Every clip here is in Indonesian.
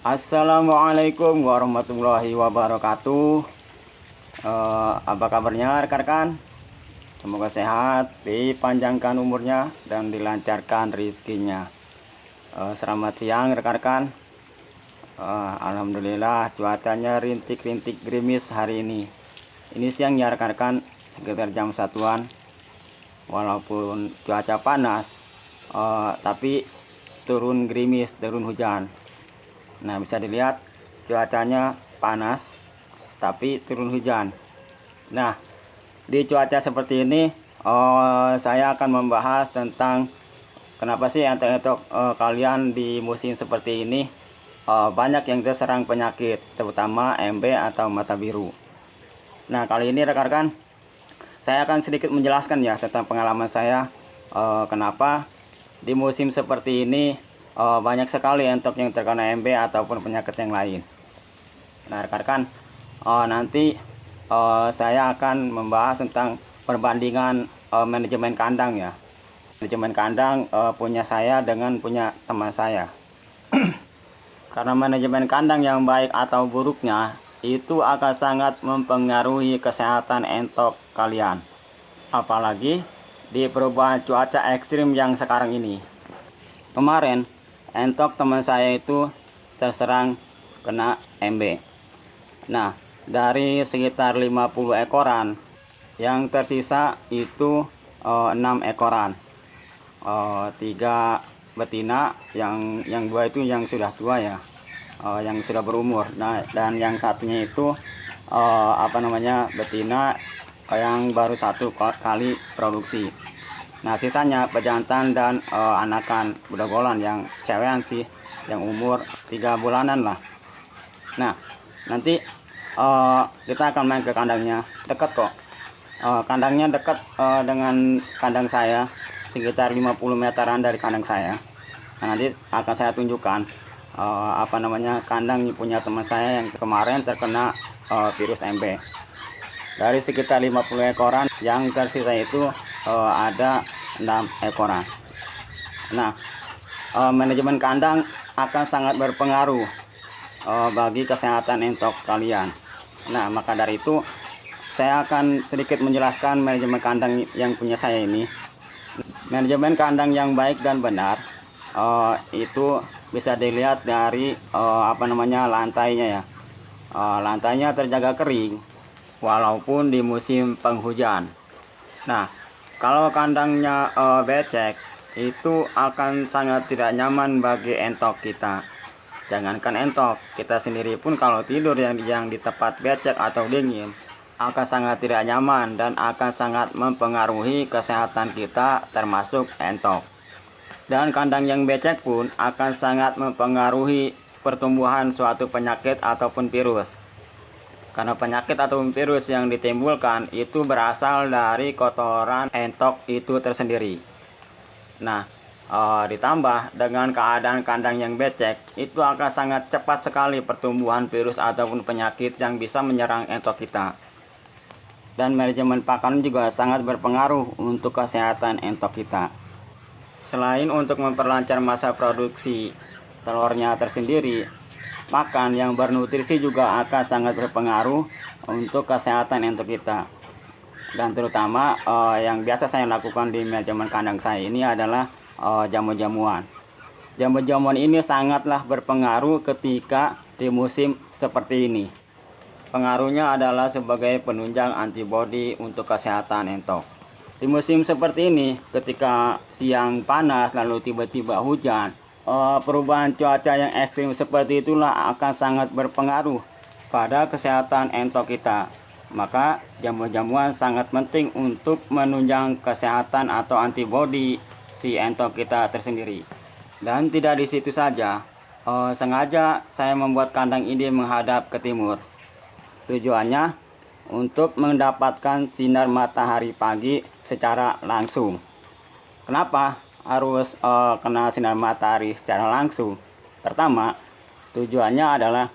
Assalamualaikum warahmatullahi wabarakatuh. Apa kabarnya rekan-rekan? Semoga sehat, dipanjangkan umurnya dan dilancarkan rezekinya. Selamat siang rekan-rekan. Alhamdulillah cuacanya rintik-rintik gerimis hari ini. Ini siang ya rekan-rekan, sekitar jam 1-an. Walaupun cuaca panas, tapi turun gerimis, turun hujan. Nah, bisa dilihat cuacanya panas tapi turun hujan. Nah, di cuaca seperti ini saya akan membahas tentang kenapa sih entok-entok kalian di musim seperti ini banyak yang terserang penyakit, terutama MB atau mata biru. Nah, kali ini rekan-rekan, saya akan sedikit menjelaskan ya tentang pengalaman saya kenapa di musim seperti ini banyak sekali entok yang terkena MB ataupun penyakit yang lain. Nah rekan-rekan, nanti saya akan membahas tentang perbandingan manajemen kandang ya. Manajemen kandang punya saya dengan punya teman saya. Karena manajemen kandang yang baik atau buruknya itu akan sangat mempengaruhi kesehatan entok kalian. Apalagi di perubahan cuaca ekstrim yang sekarang ini. Kemarin entok teman saya itu terserang kena MB. Nah, dari sekitar 50 ekoran, yang tersisa itu 6 ekoran. 3 betina, yang 2 itu yang sudah tua ya, yang sudah berumur. Nah, dan yang satunya itu betina yang baru 1 kali produksi. Nah, sisanya pejantan dan anakan budagolan yang cewekan sih, yang umur 3 bulanan lah. Nah, nanti kita akan main ke kandangnya, dekat kok. Kandangnya dekat dengan kandang saya, sekitar 50 meteran dari kandang saya. Nah, nanti akan saya tunjukkan kandang punya teman saya yang kemarin terkena virus MB. Dari sekitar 50 ekoran, yang tersisa itu ada 6 ekoran. Nah, manajemen kandang akan sangat berpengaruh bagi kesehatan entok kalian. Nah, maka dari itu saya akan sedikit menjelaskan manajemen kandang yang punya saya ini. Manajemen kandang yang baik dan benar itu bisa dilihat dari lantainya ya. Lantainya terjaga kering walaupun di musim penghujan. Nah, kalau kandangnya becek, itu akan sangat tidak nyaman bagi entok kita. Jangankan entok, kita sendiri pun kalau tidur yang di tempat becek atau dingin akan sangat tidak nyaman dan akan sangat mempengaruhi kesehatan kita, termasuk entok. Dan kandang yang becek pun akan sangat mempengaruhi pertumbuhan suatu penyakit ataupun virus. Karena penyakit atau virus yang ditimbulkan itu berasal dari kotoran entok itu tersendiri. Nah, ditambah dengan keadaan kandang yang becek, itu akan sangat cepat sekali pertumbuhan virus ataupun penyakit yang bisa menyerang entok kita. Dan manajemen pakan juga sangat berpengaruh untuk kesehatan entok kita. Selain untuk memperlancar masa produksi telurnya tersendiri, makan yang bernutrisi juga akan sangat berpengaruh untuk kesehatan entok kita. Dan terutama yang biasa saya lakukan di manajemen kandang saya ini adalah jamu-jamuan. Jamu-jamuan ini sangatlah berpengaruh ketika di musim seperti ini. Pengaruhnya adalah sebagai penunjang antibodi untuk kesehatan entok. Di musim seperti ini, ketika siang panas lalu tiba-tiba hujan, perubahan cuaca yang ekstrim seperti itulah akan sangat berpengaruh pada kesehatan entok kita. Maka jamu-jamuan sangat penting untuk menunjang kesehatan atau antibodi si entok kita tersendiri. Dan tidak di situ saja, sengaja saya membuat kandang ini menghadap ke timur. Tujuannya untuk mendapatkan sinar matahari pagi secara langsung. Kenapa harus kena sinar matahari secara langsung? Pertama, tujuannya adalah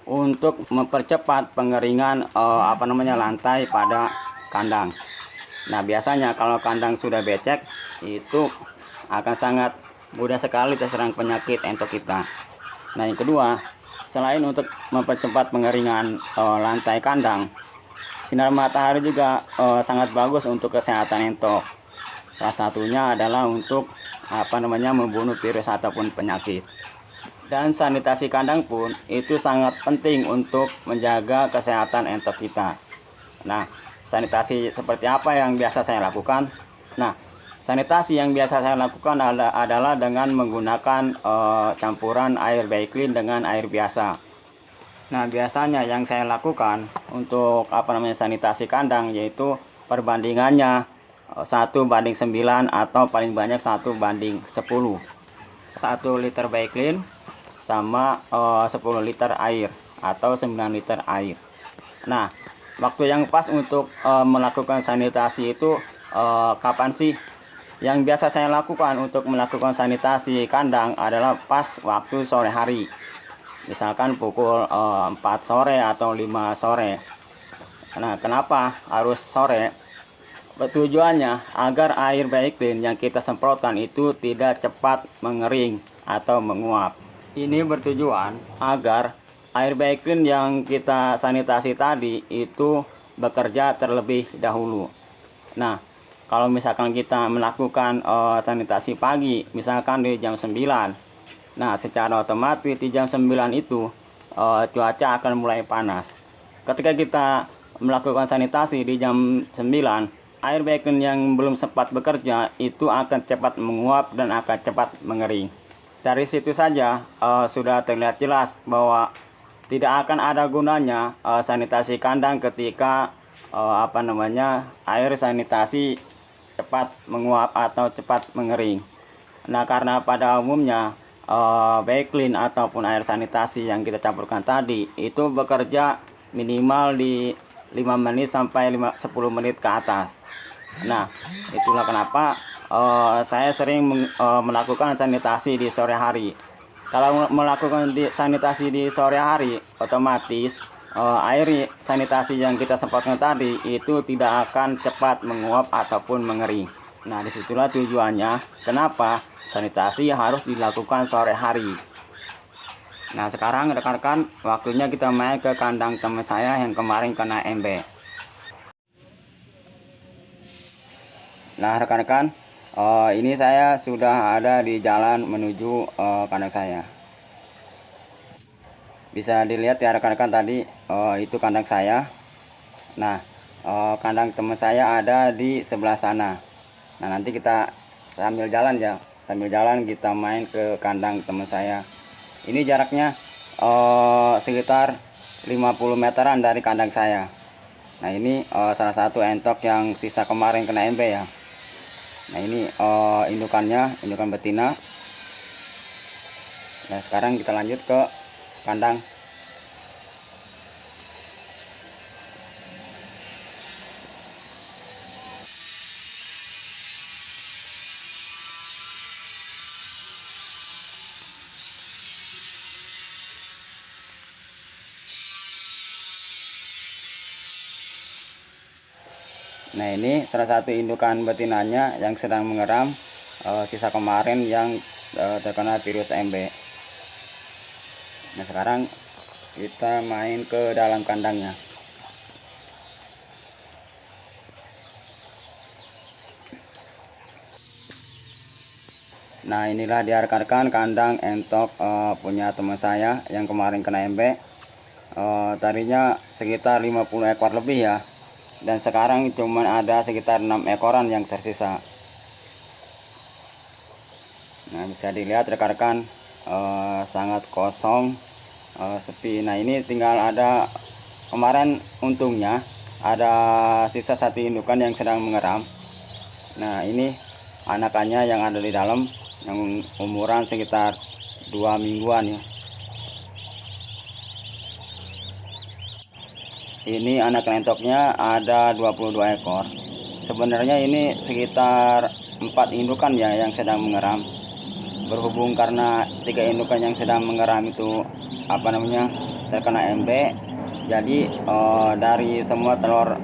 untuk mempercepat pengeringan lantai pada kandang. Nah, biasanya kalau kandang sudah becek, itu akan sangat mudah sekali terserang penyakit entok kita. Nah, yang kedua, Selain untuk mempercepat pengeringan lantai kandang, sinar matahari juga sangat bagus untuk kesehatan entok. Salah satunya adalah untuk membunuh virus ataupun penyakit. Dan sanitasi kandang pun itu sangat penting untuk menjaga kesehatan entok kita. Nah, sanitasi seperti apa yang biasa saya lakukan? Nah, sanitasi yang biasa saya lakukan adalah dengan menggunakan campuran air Baiklin dengan air biasa. Nah, biasanya yang saya lakukan untuk sanitasi kandang yaitu perbandingannya 1:9 atau paling banyak 1:10. 1 liter Baiklin sama 10 liter air atau 9 liter air. Nah, waktu yang pas untuk melakukan sanitasi itu kapan sih? Yang biasa saya lakukan untuk melakukan sanitasi kandang adalah pas waktu sore hari. Misalkan pukul 4 sore atau 5 sore. Nah, kenapa harus sore? Tujuannya agar air Baiklin yang kita semprotkan itu tidak cepat mengering atau menguap. Ini bertujuan agar air Baiklin yang kita sanitasi tadi itu bekerja terlebih dahulu. Nah, kalau misalkan kita melakukan sanitasi pagi, misalkan di jam 9. Nah, secara otomatis di jam 9 itu cuaca akan mulai panas. Ketika kita melakukan sanitasi di jam 9, air Baiklin yang belum sempat bekerja itu akan cepat menguap dan akan cepat mengering. Dari situ saja sudah terlihat jelas bahwa tidak akan ada gunanya sanitasi kandang ketika air sanitasi cepat menguap atau cepat mengering. Nah, karena pada umumnya Baiklin ataupun air sanitasi yang kita campurkan tadi itu bekerja minimal di 5 menit sampai 10 menit ke atas. Nah, itulah kenapa saya sering melakukan sanitasi di sore hari. Kalau melakukan sanitasi di sore hari, otomatis air sanitasi yang kita semprotkan tadi itu tidak akan cepat menguap ataupun mengering. Nah, disitulah tujuannya kenapa sanitasi harus dilakukan sore hari. Nah, sekarang rekan-rekan, waktunya kita main ke kandang teman saya yang kemarin kena MB. Nah, rekan-rekan, ini saya sudah ada di jalan menuju kandang saya. Bisa dilihat ya rekan-rekan tadi, itu kandang saya. Nah, kandang teman saya ada di sebelah sana. Nah, nanti kita sambil jalan kita main ke kandang teman saya. Ini jaraknya sekitar 50 meteran dari kandang saya. Nah, ini salah satu entok yang sisa kemarin kena MB ya. Nah, ini indukan betina. Nah, sekarang kita lanjut ke kandang. Nah, ini salah satu indukan betinanya yang sedang mengeram sisa kemarin yang terkena virus MB. Nah, sekarang kita main ke dalam kandangnya. Nah, inilah rekan-rekan kandang entok punya teman saya yang kemarin kena MB. Tadinya sekitar 50 ekor lebih ya. Dan sekarang cuma ada sekitar 6 ekoran yang tersisa. Nah, bisa dilihat rekan-rekan sangat kosong, sepi. Nah, ini tinggal ada kemarin, untungnya ada sisa satu indukan yang sedang mengeram. Nah, ini anakannya yang ada di dalam yang umuran sekitar 2 mingguan ya. Ini anak entoknya ada 22 ekor. Sebenarnya ini sekitar 4 indukan ya yang sedang mengeram. Berhubung karena 3 indukan yang sedang mengeram itu terkena MB, jadi dari semua telur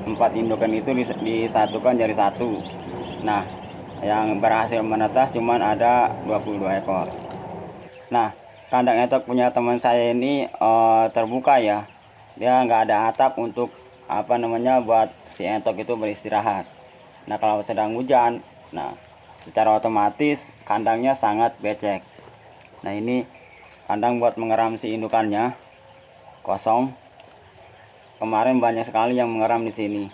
4 indukan itu disatukan jadi satu. Nah, yang berhasil menetas cuman ada 22 ekor. Nah, kandang entok punya teman saya ini terbuka ya, dia nggak ada atap untuk buat si entok itu beristirahat. Nah kalau sedang hujan, nah secara otomatis kandangnya sangat becek. Nah ini kandang buat mengeram si indukannya kosong. Kemarin banyak sekali yang mengeram di sini.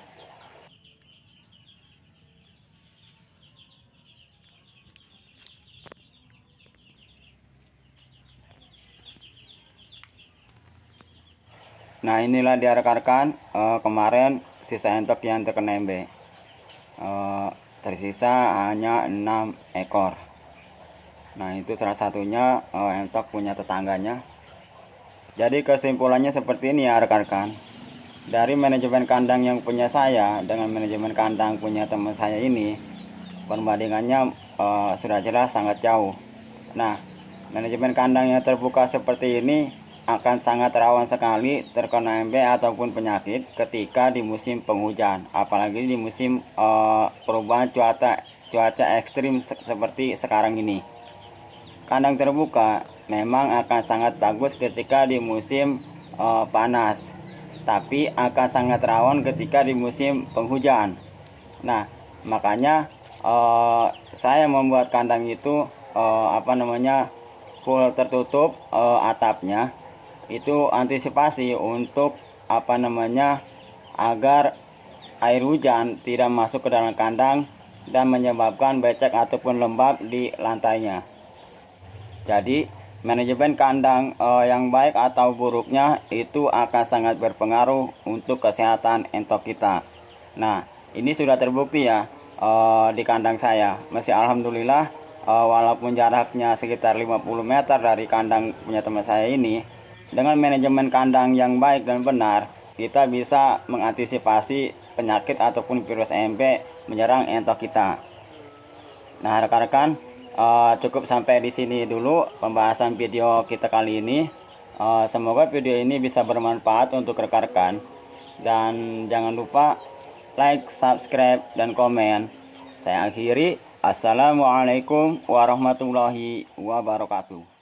Nah inilah dia rekan-rekan, kemarin sisa entok yang terkena embe. Tersisa hanya 6 ekor. Nah itu salah satunya entok punya tetangganya. Jadi kesimpulannya seperti ini ya rekan-rekan. Dari manajemen kandang yang punya saya dengan manajemen kandang punya teman saya ini, perbandingannya sudah jelas sangat jauh. Nah manajemen kandang yang terbuka seperti ini akan sangat rawan sekali terkena embe ataupun penyakit ketika di musim penghujan, apalagi di musim perubahan cuaca ekstrim seperti sekarang ini. Kandang terbuka memang akan sangat bagus ketika di musim panas, tapi akan sangat rawan ketika di musim penghujan. Nah makanya saya membuat kandang itu full tertutup atapnya, itu antisipasi untuk agar air hujan tidak masuk ke dalam kandang dan menyebabkan becek ataupun lembab di lantainya. Jadi manajemen kandang yang baik atau buruknya itu akan sangat berpengaruh untuk kesehatan entok kita. Nah ini sudah terbukti ya di kandang saya. Masih alhamdulillah, walaupun jaraknya sekitar 50 meter dari kandang punya teman saya ini, dengan manajemen kandang yang baik dan benar, kita bisa mengantisipasi penyakit ataupun virus EMP menyerang entok kita. Nah rekan-rekan, cukup sampai di sini dulu pembahasan video kita kali ini. Semoga video ini bisa bermanfaat untuk rekan-rekan, dan jangan lupa like, subscribe, dan komen. Saya akhiri. Assalamualaikum warahmatullahi wabarakatuh.